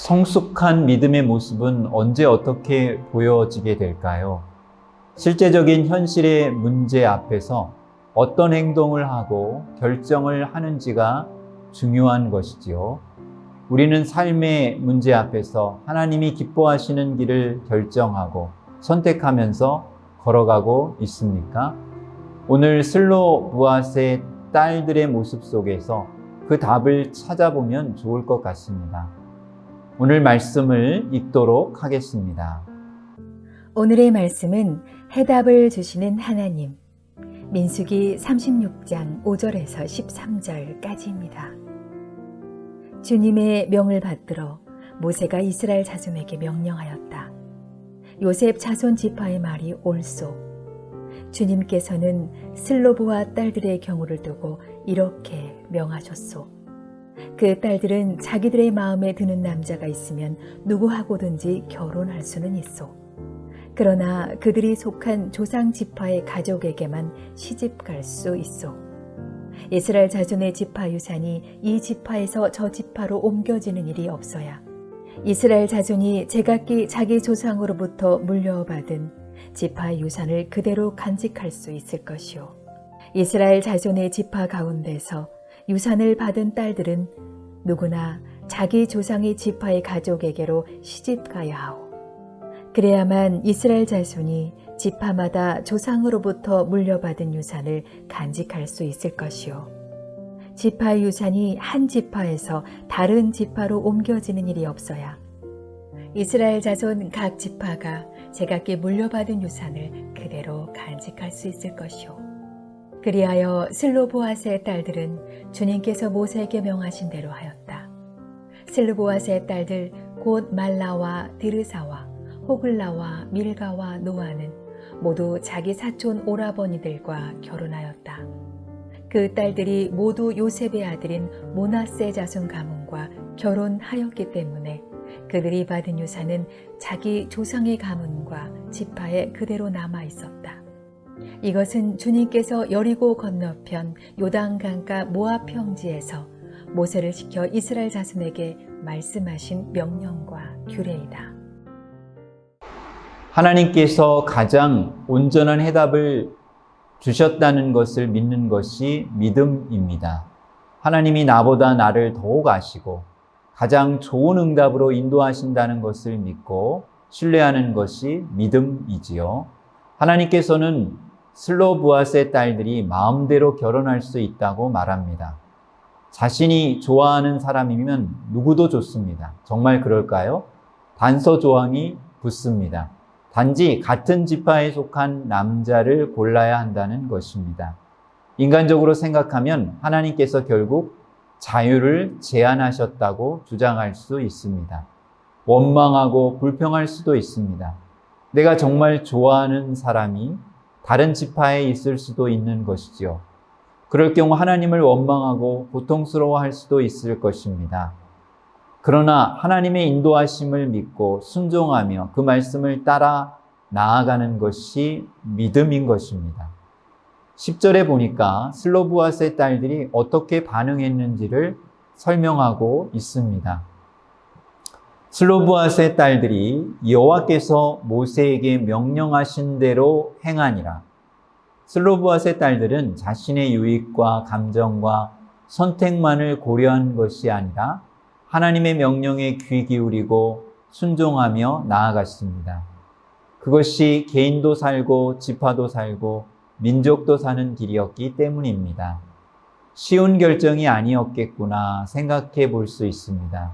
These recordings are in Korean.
성숙한 믿음의 모습은 언제 어떻게 보여지게 될까요? 실제적인 현실의 문제 앞에서 어떤 행동을 하고 결정을 하는지가 중요한 것이지요. 우리는 삶의 문제 앞에서 하나님이 기뻐하시는 길을 결정하고 선택하면서 걸어가고 있습니까? 오늘 슬로부앗의 딸들의 모습 속에서 그 답을 찾아보면 좋을 것 같습니다. 오늘 말씀을 읽도록 하겠습니다. 오늘의 말씀은 해답을 주시는 하나님, 민수기 36장 5절에서 13절까지입니다. 주님의 명을 받들어 모세가 이스라엘 자손에게 명령하였다. 요셉 자손 지파의 말이 옳소. 주님께서는 슬로브와 딸들의 경우를 두고 이렇게 명하셨소. 그 딸들은 자기들의 마음에 드는 남자가 있으면 누구하고든지 결혼할 수는 있소. 그러나 그들이 속한 조상 지파의 가족에게만 시집갈 수 있소. 이스라엘 자손의 지파 유산이 이 지파에서 저 지파로 옮겨지는 일이 없어야 이스라엘 자손이 제각기 자기 조상으로부터 물려받은 지파 유산을 그대로 간직할 수 있을 것이요. 이스라엘 자손의 지파 가운데서 유산을 받은 딸들은 누구나 자기 조상의 지파의 가족에게로 시집가야 하오. 그래야만 이스라엘 자손이 지파마다 조상으로부터 물려받은 유산을 간직할 수 있을 것이요. 지파 유산이 한 지파에서 다른 지파로 옮겨지는 일이 없어야 이스라엘 자손 각 지파가 제각기 물려받은 유산을 그대로 간직할 수 있을 것이요. 그리하여 슬로보앗의 딸들은 주님께서 모세에게 명하신 대로 하였다. 슬로보앗의 딸들 곧 말라와 디르사와 호글라와 밀가와 노아는 모두 자기 사촌 오라버니들과 결혼하였다. 그 딸들이 모두 요셉의 아들인 므낫세 자손 가문과 결혼하였기 때문에 그들이 받은 유산은 자기 조상의 가문과 지파에 그대로 남아 있었다. 이것은 주님께서 여리고 건너편 요단강가 모압 평지에서 모세를 시켜 이스라엘 자손에게 말씀하신 명령과 규례이다. 하나님께서 가장 온전한 해답을 주셨다는 것을 믿는 것이 믿음입니다. 하나님이 나보다 나를 더욱 아시고 가장 좋은 응답으로 인도하신다는 것을 믿고 신뢰하는 것이 믿음이지요. 하나님께서는 슬로부앗의 딸들이 마음대로 결혼할 수 있다고 말합니다. 자신이 좋아하는 사람이면 누구도 좋습니다. 정말 그럴까요? 단서 조항이 붙습니다. 단지 같은 지파에 속한 남자를 골라야 한다는 것입니다. 인간적으로 생각하면 하나님께서 결국 자유를 제한하셨다고 주장할 수 있습니다. 원망하고 불평할 수도 있습니다. 내가 정말 좋아하는 사람이 다른 지파에 있을 수도 있는 것이죠. 그럴 경우 하나님을 원망하고 고통스러워할 수도 있을 것입니다. 그러나 하나님의 인도하심을 믿고 순종하며 그 말씀을 따라 나아가는 것이 믿음인 것입니다. 10절에 보니까 슬로부앗의 딸들이 어떻게 반응했는지를 설명하고 있습니다. 슬로부앗의 딸들이 여호와께서 모세에게 명령하신 대로 행하니라. 슬로부앗의 딸들은 자신의 유익과 감정과 선택만을 고려한 것이 아니라 하나님의 명령에 귀 기울이고 순종하며 나아갔습니다. 그것이 개인도 살고 지파도 살고 민족도 사는 길이었기 때문입니다. 쉬운 결정이 아니었겠구나 생각해 볼 수 있습니다.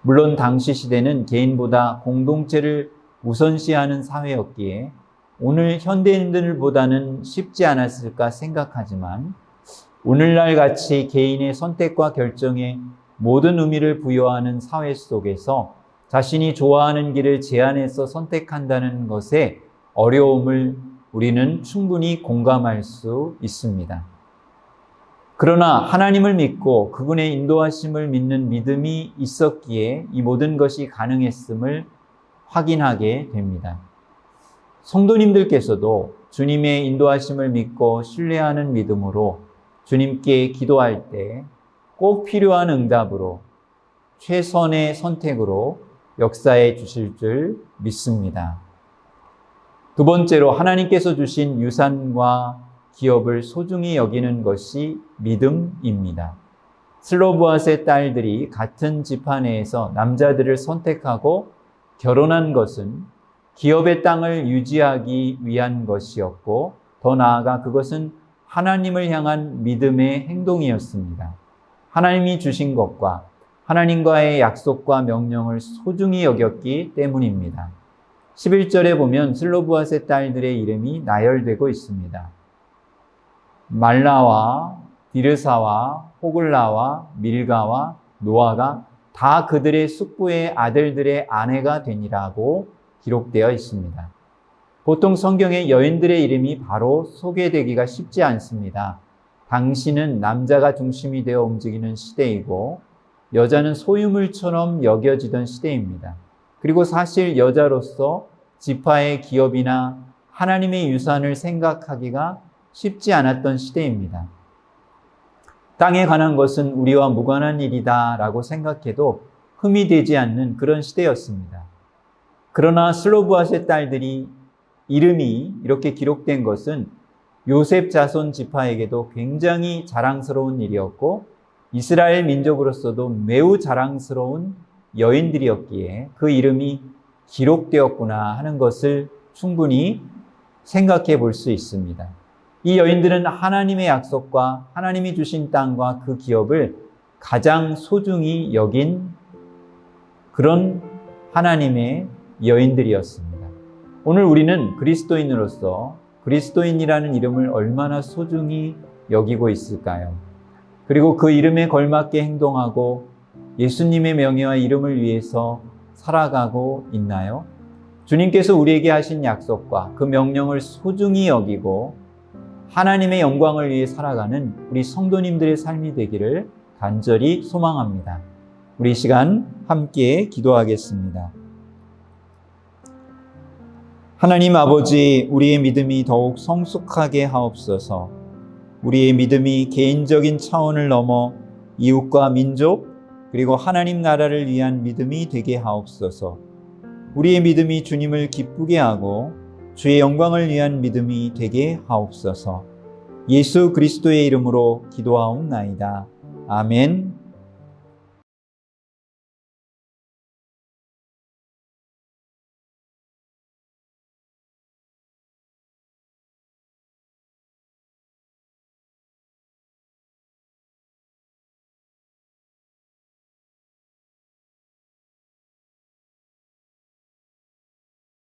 물론 당시 시대는 개인보다 공동체를 우선시하는 사회였기에 오늘 현대인들보다는 쉽지 않았을까 생각하지만 오늘날 같이 개인의 선택과 결정에 모든 의미를 부여하는 사회 속에서 자신이 좋아하는 길을 제안해서 선택한다는 것의 어려움을 우리는 충분히 공감할 수 있습니다. 그러나 하나님을 믿고 그분의 인도하심을 믿는 믿음이 있었기에 이 모든 것이 가능했음을 확인하게 됩니다. 성도님들께서도 주님의 인도하심을 믿고 신뢰하는 믿음으로 주님께 기도할 때 꼭 필요한 응답으로 최선의 선택으로 역사해 주실 줄 믿습니다. 두 번째로 하나님께서 주신 유산과 기업을 소중히 여기는 것이 믿음입니다. 슬로보앗의 딸들이 같은 지파 내에서 남자들을 선택하고 결혼한 것은 기업의 땅을 유지하기 위한 것이었고, 더 나아가 그것은 하나님을 향한 믿음의 행동이었습니다. 하나님이 주신 것과 하나님과의 약속과 명령을 소중히 여겼기 때문입니다. 11절에 보면 슬로보앗의 딸들의 이름이 나열되고 있습니다. 말라와 디르사와 호글라와 밀가와 노아가 다 그들의 숙부의 아들들의 아내가 되니라고 기록되어 있습니다. 보통 성경에 여인들의 이름이 바로 소개되기가 쉽지 않습니다. 당시는 남자가 중심이 되어 움직이는 시대이고 여자는 소유물처럼 여겨지던 시대입니다. 그리고 사실 여자로서 지파의 기업이나 하나님의 유산을 생각하기가 쉽지 않았던 시대입니다. 땅에 관한 것은 우리와 무관한 일이다 라고 생각해도 흠이 되지 않는 그런 시대였습니다. 그러나 슬로보앗의 딸들이 이름이 이렇게 기록된 것은 요셉 자손 지파에게도 굉장히 자랑스러운 일이었고 이스라엘 민족으로서도 매우 자랑스러운 여인들이었기에 그 이름이 기록되었구나 하는 것을 충분히 생각해 볼 수 있습니다. 이 여인들은 하나님의 약속과 하나님이 주신 땅과 그 기업을 가장 소중히 여긴 그런 하나님의 여인들이었습니다. 오늘 우리는 그리스도인으로서 그리스도인이라는 이름을 얼마나 소중히 여기고 있을까요? 그리고 그 이름에 걸맞게 행동하고 예수님의 명예와 이름을 위해서 살아가고 있나요? 주님께서 우리에게 하신 약속과 그 명령을 소중히 여기고 하나님의 영광을 위해 살아가는 우리 성도님들의 삶이 되기를 간절히 소망합니다. 우리 시간 함께 기도하겠습니다. 하나님 아버지, 우리의 믿음이 더욱 성숙하게 하옵소서. 우리의 믿음이 개인적인 차원을 넘어 이웃과 민족 그리고 하나님 나라를 위한 믿음이 되게 하옵소서. 우리의 믿음이 주님을 기쁘게 하고 주의 영광을 위한 믿음이 되게 하옵소서. 예수 그리스도의 이름으로 기도하옵나이다. 아멘.